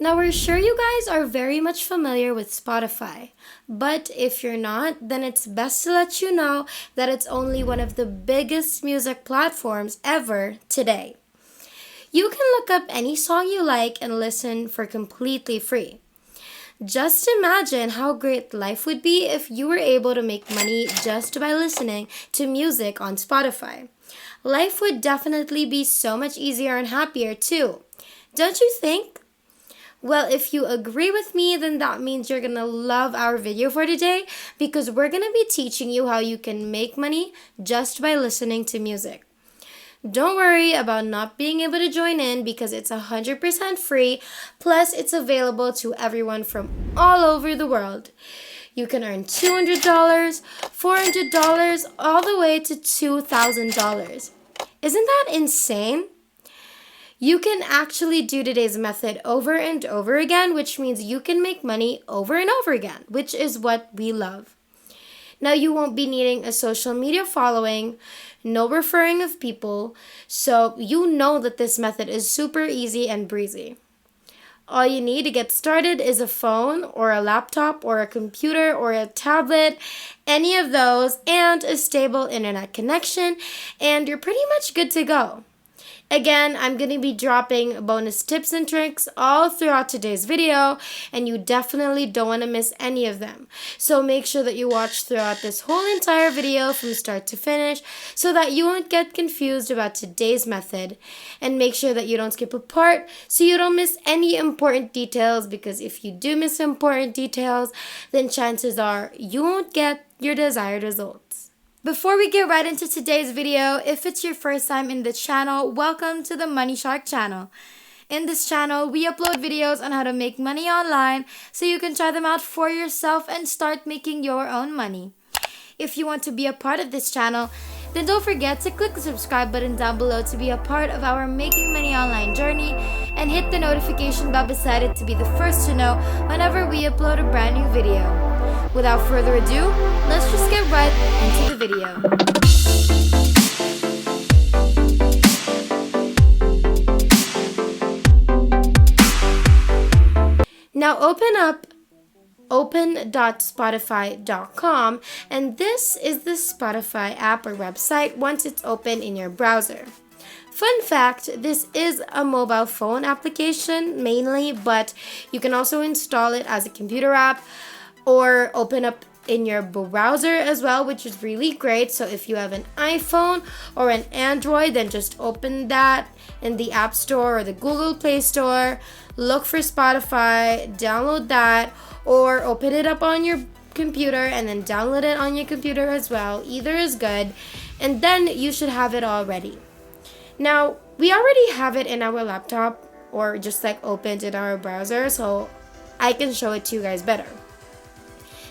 Now, we're sure you guys are very much familiar with Spotify, but if you're not, then it's best to let you know that it's only one of the biggest music platforms ever today. You can look up any song you like and listen for completely free. Just imagine how great life would be if you were able to make money just by listening to music on Spotify. Life would definitely be so much easier and happier too. Don't you think? Well, if you agree with me, then that means you're gonna love our video for today because we're gonna be teaching you how you can make money just by listening to music. Don't worry about not being able to join in because it's 100% free, plus, it's available to everyone from all over the world. You can earn $200, $400, all the way to $2,000. Isn't that insane? You can actually do today's method over and over again, which means you can make money over and over again, which is what we love. Now, you won't be needing a social media following, no referring of people, so you know that this method is super easy and breezy. All you need to get started is a phone or a laptop or a computer or a tablet, any of those, and a stable internet connection, and you're pretty much good to go. Again, I'm going to be dropping bonus tips and tricks all throughout today's video, and you definitely don't want to miss any of them. So make sure that you watch throughout this whole entire video from start to finish so that you won't get confused about today's method. And make sure that you don't skip a part so you don't miss any important details, because if you do miss important details, then chances are you won't get your desired results. Before we get right into today's video, if it's your first time in the channel, welcome to the Money Shark channel. In this channel, we upload videos on how to make money online so you can try them out for yourself and start making your own money. If you want to be a part of this channel, then don't forget to click the subscribe button down below to be a part of our Making Money Online journey, and hit the notification bell beside it to be the first to know whenever we upload a brand new video. Without further ado, let's just get right into the video. Now open up open.spotify.com, and this is the Spotify app or website once it's open in your browser. Fun fact, this is a mobile phone application mainly, but you can also install it as a computer app or open up in your browser as well, which is really great. So if you have an iPhone or an Android, then just open that in the App Store or the Google Play Store, look for Spotify, download that, or open it up on your computer and then download it on your computer as well. Either is good, and then you should have it all ready. Now, we already have it in our laptop or just like opened in our browser, so I can show it to you guys better.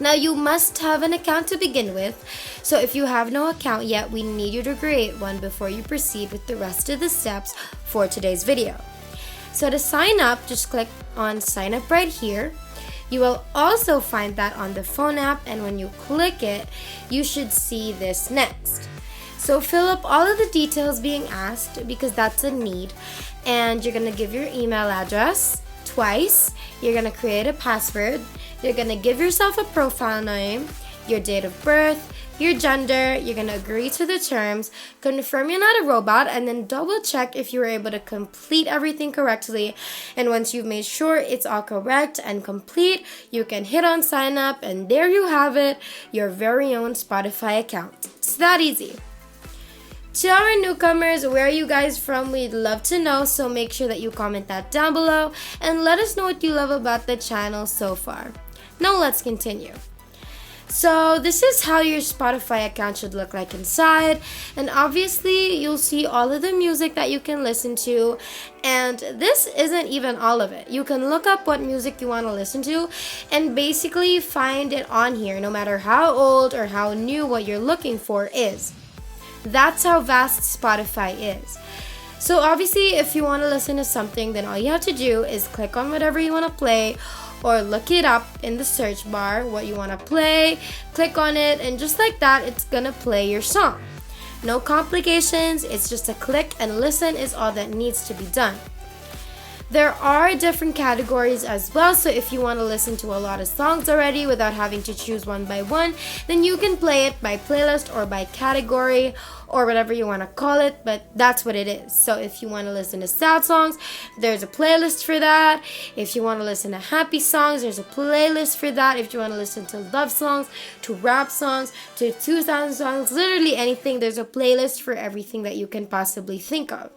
Now, you must have an account to begin with, so if you have no account yet, we need you to create one before you proceed with the rest of the steps for today's video. So to sign up, just click on sign up right here. You will also find that on the phone app, and when you click it, you should see this next. So fill up all of the details being asked because that's a need, and you're going to give your email address twice. You're going to create a password. You're going to give yourself a profile name, your date of birth, your gender. You're going to agree to the terms, confirm you're not a robot, and then double check if you were able to complete everything correctly. And once you've made sure it's all correct and complete, you can hit on sign up, and there you have it, your very own Spotify account. It's that easy. To our newcomers, where are you guys from? We'd love to know, so make sure that you comment that down below and let us know what you love about the channel so far. Now let's continue. So this is how your Spotify account should look like inside, and obviously you'll see all of the music that you can listen to, and this isn't even all of it. You can look up what music you want to listen to and basically find it on here, no matter how old or how new what you're looking for is. That's how vast Spotify is. So obviously, if you want to listen to something, then all you have to do is click on whatever you want to play, or look it up in the search bar, what you want to play, click on it, and just like that, it's gonna play your song. No complications, it's just a click and listen is all that needs to be done. There are different categories as well, so if you want to listen to a lot of songs already without having to choose one by one, then you can play it by playlist or by category or whatever you want to call it, but that's what it is. So if you want to listen to sad songs, there's a playlist for that. If you want to listen to happy songs, there's a playlist for that. If you want to listen to love songs, to rap songs, to 2000 songs, literally anything, there's a playlist for everything that you can possibly think of.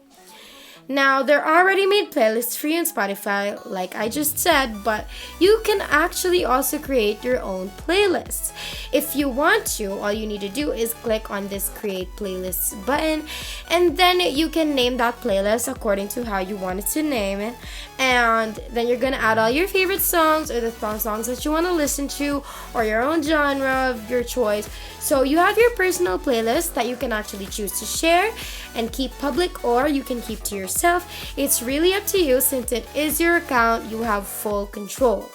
Now, there are already made playlists for you on Spotify, like I just said, but you can actually also create your own playlists. If you want to, all you need to do is click on this Create Playlists button, and then you can name that playlist according to how you want it to name it. And then you're gonna add all your favorite songs or the songs that you want to listen to or your own genre of your choice. So you have your personal playlist that you can actually choose to share and keep public, or you can keep to yourself. It's really up to you. Since it is your account, you have full control.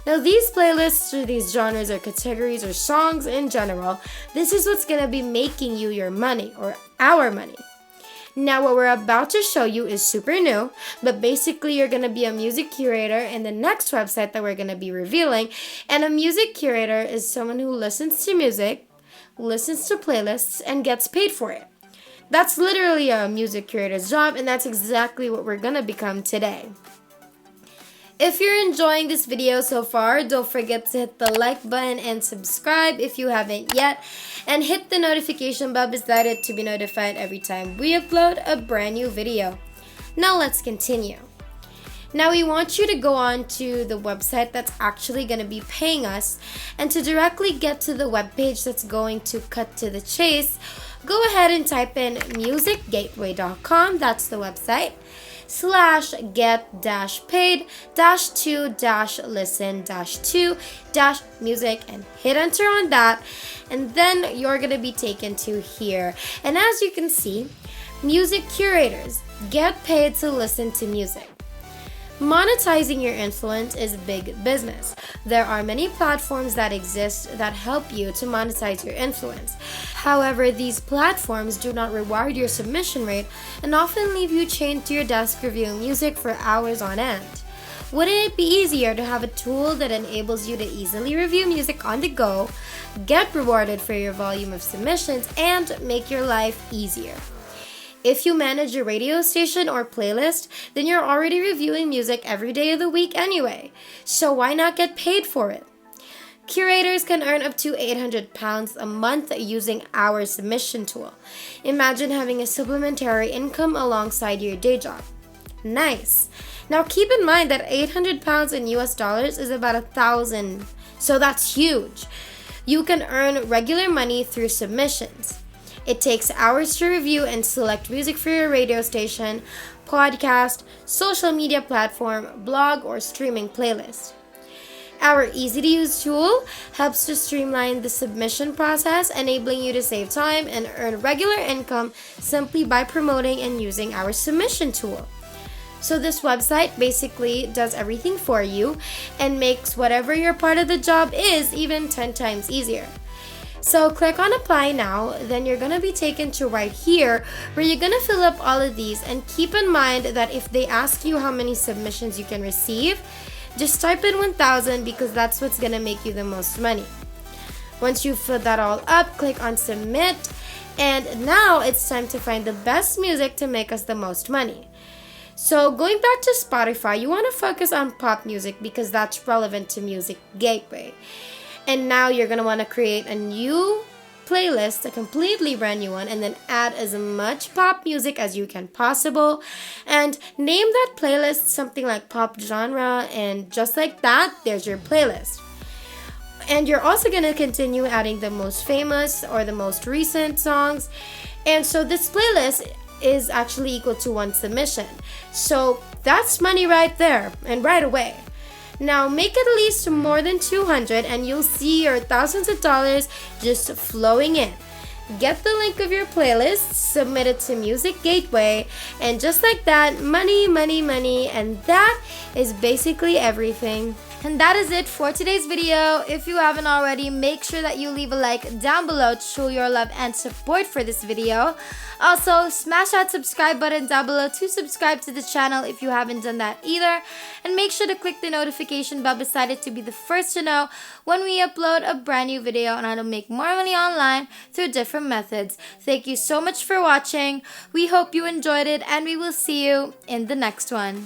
Now, these playlists or these genres or categories or songs in general, this is what's gonna be making you your money or our money. Now, what we're about to show you is super new, but basically you're going to be a music curator in the next website that we're going to be revealing. And a music curator is someone who listens to music, listens to playlists, and gets paid for it. That's literally a music curator's job, and that's exactly what we're going to become today. If you're enjoying this video so far, don't forget to hit the like button and subscribe if you haven't yet. And hit the notification bell beside it to be notified every time we upload a brand new video. Now let's continue. Now we want you to go on to the website that's actually going to be paying us. And to directly get to the webpage that's going to cut to the chase, go ahead and type in musicgateway.com, that's the website, /get-paid-to-listen-to-music and hit enter on that, and then you're going to be taken to here. And as you can see, music curators get paid to listen to music. Monetizing your influence is big business. There are many platforms that exist that help you to monetize your influence. However, these platforms do not reward your submission rate and often leave you chained to your desk reviewing music for hours on end. Wouldn't it be easier to have a tool that enables you to easily review music on the go, get rewarded for your volume of submissions, and make your life easier? If you manage a radio station or playlist, then you're already reviewing music every day of the week anyway, so why not get paid for it? Curators can earn up to £800 a month using our submission tool. Imagine having a supplementary income alongside your day job. Nice! Now keep in mind that £800 in US dollars is about $1,000, so that's huge. You can earn regular money through submissions. It takes hours to review and select music for your radio station, podcast, social media platform, blog, or streaming playlist. Our easy-to-use tool helps to streamline the submission process, enabling you to save time and earn regular income simply by promoting and using our submission tool. So this website basically does everything for you and makes whatever your part of the job is even 10 times easier. So click on apply now, then you're going to be taken to right here where you're going to fill up all of these, and keep in mind that if they ask you how many submissions you can receive, just type in 1,000 because that's what's going to make you the most money. Once you've filled that all up, click on submit, and now it's time to find the best music to make us the most money. So going back to Spotify, you want to focus on pop music because that's relevant to Music Gateway. And now you're going to want to create a new playlist, a completely brand new one, and then add as much pop music as you can possible. And name that playlist something like pop genre, and just like that, there's your playlist. And you're also going to continue adding the most famous or the most recent songs. And so this playlist is actually equal to one submission. So that's money right there and right away. Now make it at least more than 200 and you'll see your thousands of dollars just flowing in. Get the link of your playlist, submit it to Music Gateway, and just like that, money, money, money, and that is basically everything. And that is it for today's video. If you haven't already, make sure that you leave a like down below to show your love and support for this video. Also, smash that subscribe button down below to subscribe to the channel if you haven't done that either. And make sure to click the notification bell beside it to be the first to know when we upload a brand new video on how to make more money online through different methods. Thank you so much for watching. We hope you enjoyed it, and we will see you in the next one.